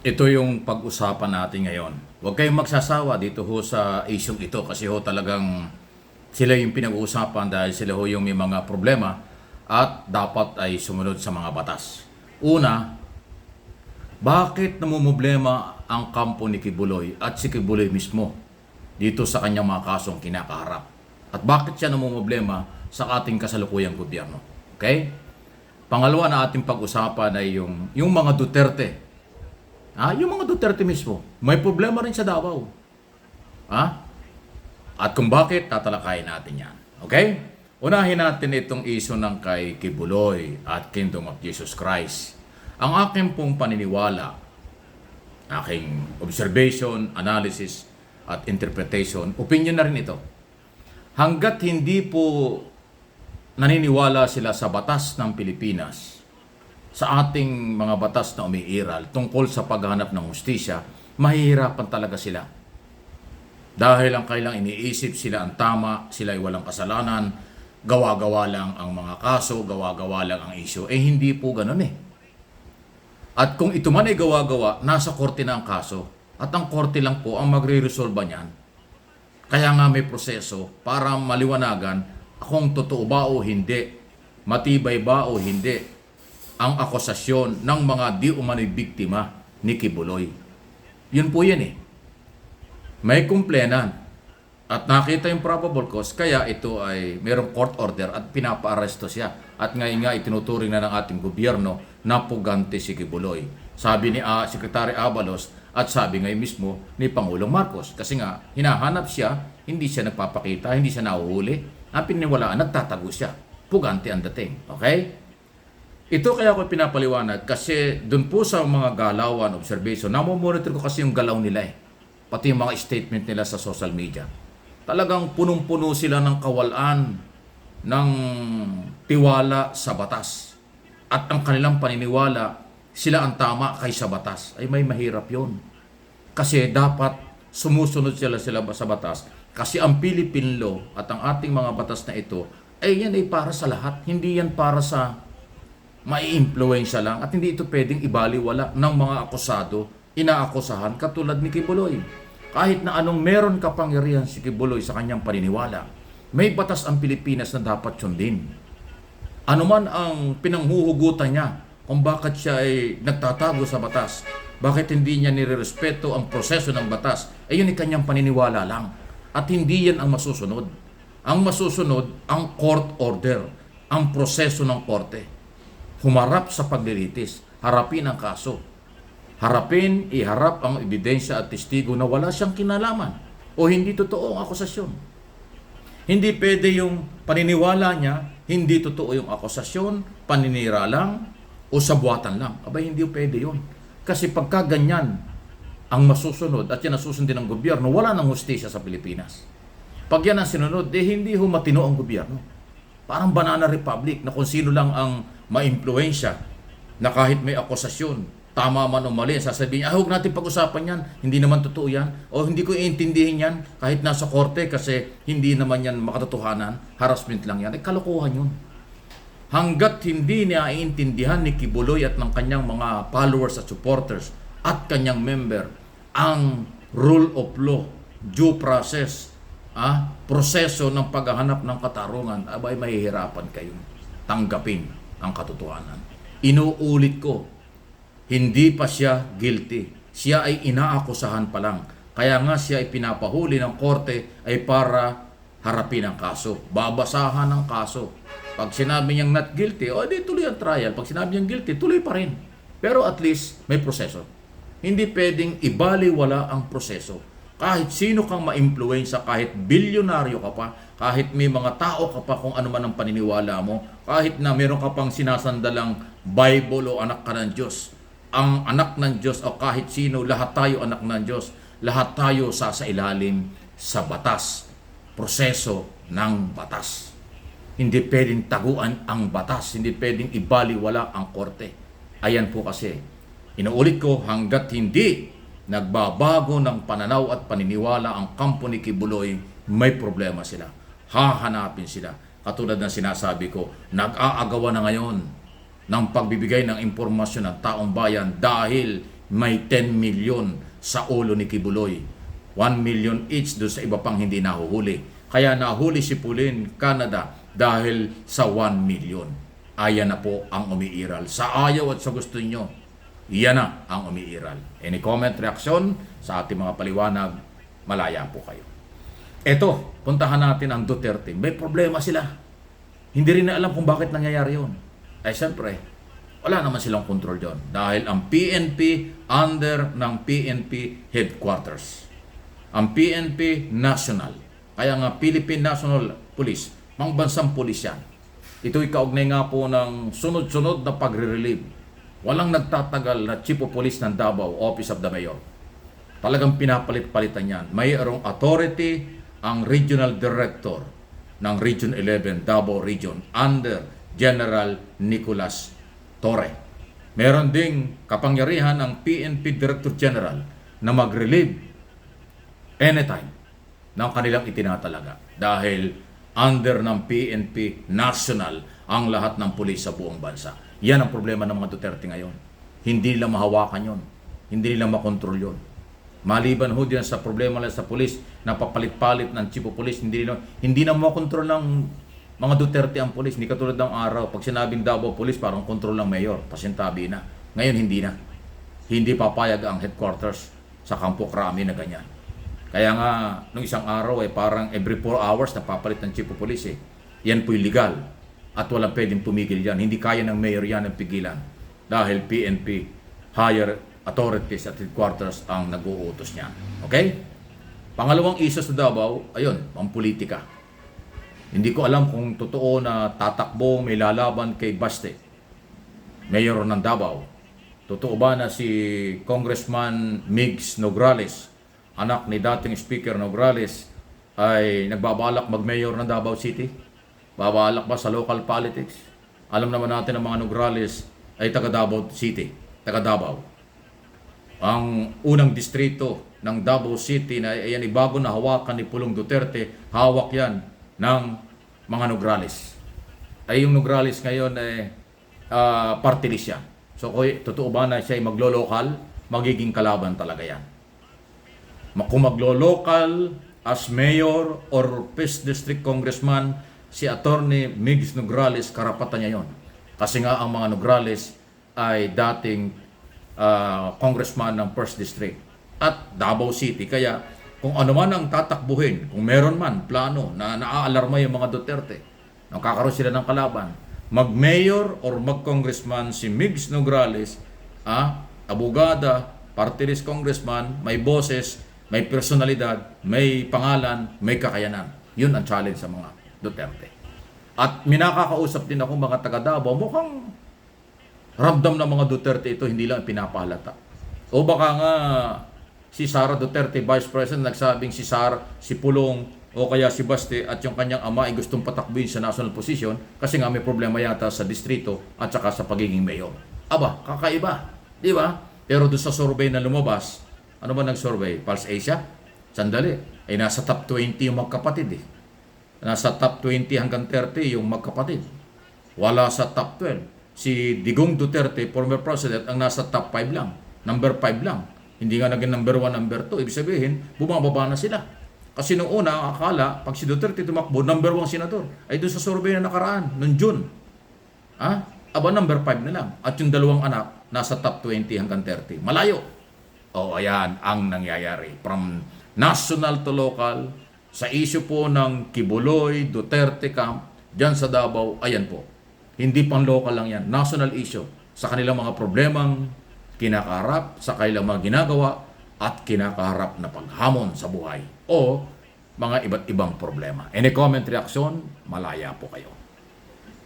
Ito yung pag-usapan natin ngayon. Huwag kayong magsasawa dito ho sa isyong ito kasi ho talagang sila yung pinag-uusapan dahil sila ho yung may mga problema at dapat ay sumunod sa mga batas. Una, bakit namumblema ang kampo ni Kibuloy at si Kibuloy mismo dito sa kanyang mga kasong kinakaharap? At bakit siya namumblema sa ating kasalukuyang gobyerno? Okay? Pangalawa na ating pag-usapan ay yung mga Duterte. Yung mga Duterte mismo, may problema rin sa Davao. At kung bakit, tatalakayin natin yan. Okay? Unahin natin itong iso ng kay Kibuloy at Kingdom of Jesus Christ. Ang aking pong paniniwala, aking observation, analysis, at interpretation, opinion na rin ito. Hanggat hindi po naniniwala sila sa batas ng Pilipinas, sa ating mga batas na umiiral tungkol sa paghahanap ng hustisya, mahihirapan talaga sila. Dahil ang kailang iniisip sila ang tama, sila ay walang kasalanan, gawa-gawa lang ang mga kaso, gawa-gawa lang ang isyo. Hindi po ganun eh. At kung ito man ay gawa-gawa, nasa korte na ang kaso. At ang korte lang po ang magre-resolve niyan. Kaya nga may proseso para maliwanagan kung totoo ba o hindi, matibay ba o hindi ang akusasyon ng mga di umano'y biktima ni Kibuloy. Yun po yan eh. May kumplenan at nakita yung probable cause, kaya ito ay mayroong court order at pinapa-aresto siya. At ngayon nga itinuturing na ng ating gobyerno na pugante si Kibuloy. Sabi ni Secretary Abalos at sabi ngayon mismo ni Pangulong Marcos. Kasi nga hinahanap siya, hindi siya nagpapakita, hindi siya nahuhuli. Ang pininiwalaan, nagtatago siya. Pugante ang dating. Okay? Ito kaya ko pinapaliwanag kasi doon po sa mga galawan, observation, namomonitor ko kasi yung galaw nila eh. Pati yung mga statement nila sa social media. Talagang punong-puno sila ng kawalan, ng tiwala sa batas. At ang kanilang paniniwala, sila ang tama kaysa batas. Ay may mahirap yon. Kasi dapat sumusunod sila sa batas. Kasi ang Philippine law at ang ating mga batas na ito, ay yan ay para sa lahat. Hindi yan para sa mai-influensya lang at hindi ito pwedeng ibaliwala ng mga akusado, inaakusahan katulad ni Kibuloy. Kahit na anong meron kapangyarihan si Kibuloy sa kanyang paniniwala, may batas ang Pilipinas na dapat sundin. Ano man ang pinanghuhugutan niya kung bakit siya ay nagtatago sa batas, bakit hindi niya nirerespeto ang proseso ng batas, ay yun ay kanyang paniniwala lang. At hindi yan ang masusunod. Ang masusunod, ang court order, ang proseso ng korte. Humarap sa paglilitis, harapin ang kaso. Iharap ang ebidensya at testigo na wala siyang kinalaman o hindi totoo ang akusasyon. Hindi pwede yung paniniwala niya, hindi totoo yung akusasyon, paninira lang o sabuatan lang. Abay, hindi pwede yun. Kasi pagka ganyan ang masusunod at yan ang susundin ng gobyerno, wala nang hustisya sa Pilipinas. Pag yan ang sinunod, hindi ho matino ang gobyerno. Parang Banana Republic na kung sino lang ang ma-impluensya na kahit may akusasyon, tama man o mali, sasabihin niya, huwag natin pag-usapan yan, hindi naman totoo yan, o hindi ko iintindihin yan kahit nasa korte kasi hindi naman yan makatotohanan, harassment lang yan, kalokohan yun. Hanggat hindi niya iintindihan ni Kibuloy at ng kanyang mga followers at supporters at kanyang member ang rule of law, due process, proseso ng paghahanap ng katarungan, abay mahihirapan kayong tanggapin ang katotohanan. Inuulit ko, hindi pa siya guilty. Siya ay inaakusahan pa lang. Kaya nga siya ay pinapahuli ng korte ay para harapin ang kaso. Babasahan ang kaso. Pag sinabi niyang not guilty, di tuloy ang trial. Pag sinabi niyang guilty, tuloy pa rin. Pero at least may proseso. Hindi pwedeng ibaliwala ang proseso. Kahit sino kang ma-influensya, kahit bilyonaryo ka pa, kahit may mga tao ka pa kung ano man ang paniniwala mo, kahit na meron ka pang sinasandalang Bible o anak ka ng Diyos, ang anak ng Diyos o kahit sino, lahat tayo anak ng Diyos, lahat tayo sasailalim sa batas, proseso ng batas. Hindi pwedeng taguan ang batas, hindi pwedeng ibaliwala ang korte. Ayan po kasi, inuulit ko, hanggat hindi nagbabago ng pananaw at paniniwala ang kampo ni Kibuloy, may problema sila. Hahanapin sila. Katulad ng sinasabi ko, nag-aagawan na ngayon ng pagbibigay ng impormasyon ng taong bayan dahil may 10 million sa ulo ni Kibuloy. 1 million each doon sa iba pang hindi nahuhuli. Kaya nahuli si Pauline Canada dahil sa 1 million. Ayan na po ang umiiral. Sa ayaw at sa gusto nyo, yan na ang umiiral. Any comment, reaksyon sa ating mga paliwanag, malaya po kayo. Eto, puntahan natin ang Duterte. May problema sila. Hindi rin na alam kung bakit nangyayari yun. Ay siyempre, wala naman silang control yun. Dahil ang PNP under ng PNP headquarters. Ang PNP national. Kaya nga Philippine National Police, pangbansang pulis yan. Ito'y kaugnay nga po ng sunod-sunod na pagre-relieve. Walang nagtatagal na Chief of Police ng Davao, Office of the Mayor. Talagang pinapalit-palitan yan. Mayroong authority ang Regional Director ng Region 11, Davao Region, under General Nicolas Torre. Meron ding kapangyarihan ng PNP Director General na mag-relieve anytime ng kanilang itinatalaga. Dahil under ng PNP National ang lahat ng pulis sa buong bansa. Yan ang problema ng mga Duterte ngayon. Hindi nila mahawakan yon. Hindi nila makontrol yon. Maliban ho diyan sa problema nila sa pulis, na papalit-palit ng chief of police, hindi na makontrol ng mga Duterte ang pulis. Hindi katulad ng araw, pag sinabing Davao Police, parang kontrol ng mayor, pasintabi na. Ngayon hindi na. Hindi papayag ang headquarters sa Campo Crame na ganyan. Kaya nga, nung isang araw, parang every 4 hours napapalit ng chief of police. Yan po'y legal. At walang pwedeng pumigil yan. Hindi kaya ng mayor yan ang pigilan. Dahil PNP, higher authorities at headquarters ang nag-uutos niya. Okay? Pangalawang issue sa Davao, ayun, ang politika. Hindi ko alam kung totoo na tatakbo, may lalaban kay Baste, mayor ng Davao. Totoo ba na si Congressman Migs Nograles, anak ni dating Speaker Nograles, ay nagbabalak mag-mayor ng Davao City? Babalak ba sa local politics? Alam naman natin ang mga Nograles ay taga Davao City, taga Davao. Ang unang distrito ng Davao City na yan bago na hawakan ni Pulong Duterte, hawak yan ng mga Nograles. Ay yung Nograles ngayon ay party list yan. So totoo ba na siya ay maglo-local? Magiging kalaban talaga yan. Kung maglo-local as mayor or 1st District Congressman, si Attorney Migs Nograles, karapatan niya yon. Kasi nga ang mga Nograles ay dating congressman ng 1st District at Davao City. Kaya kung ano man ang tatakbuhin, kung meron man plano na naaalarma yung mga Duterte, nakakaroon sila ng kalaban, mag-mayor or mag-congressman si Migs Nograles, abogada, party list congressman, may boses, may personalidad, may pangalan, may kakayanan. Yun ang challenge sa mga Duterte. At minakakausap din ako mga taga Davao, mukhang ramdam ng mga Duterte ito, hindi lang pinapahalata. O baka nga si Sara Duterte, Vice President, nagsabing si Sara, si Pulong, o kaya si Baste at yung kanyang ama ay gustong patakbuhin sa national position kasi nga may problema yata sa distrito at saka sa pagiging mayor. Aba, kakaiba. Di ba? Pero doon sa survey na lumabas, ano ba nag-survey? Pulse Asia? Sandali. Ay nasa top 20 yung magkapatid eh. Nasa top 20 hanggang 30 yung magkapatid. Wala sa top 12. Si Digong Duterte, former president, ang nasa top 5 lang. Number 5 lang. Hindi nga naging number 1, number 2. Ibig sabihin, bumababa na sila. Kasi noong una, akala, pag si Duterte tumakbo, number 1 senador. Ay doon sa survey na nakaraan, noong June. Aba, number 5 na lang. At yung dalawang anak, nasa top 20 hanggang 30. Malayo. O, ayan ang nangyayari. From national to local, sa issue po ng Kibuloy, Duterte camp, dyan sa Davao, ayan po. Hindi pang local lang yan. National issue. Sa kanilang mga problemang kinakaharap, sa kanilang mga ginagawa, at kinakaharap na paghamon sa buhay. O mga iba't ibang problema. Any comment, reaction, malaya po kayo.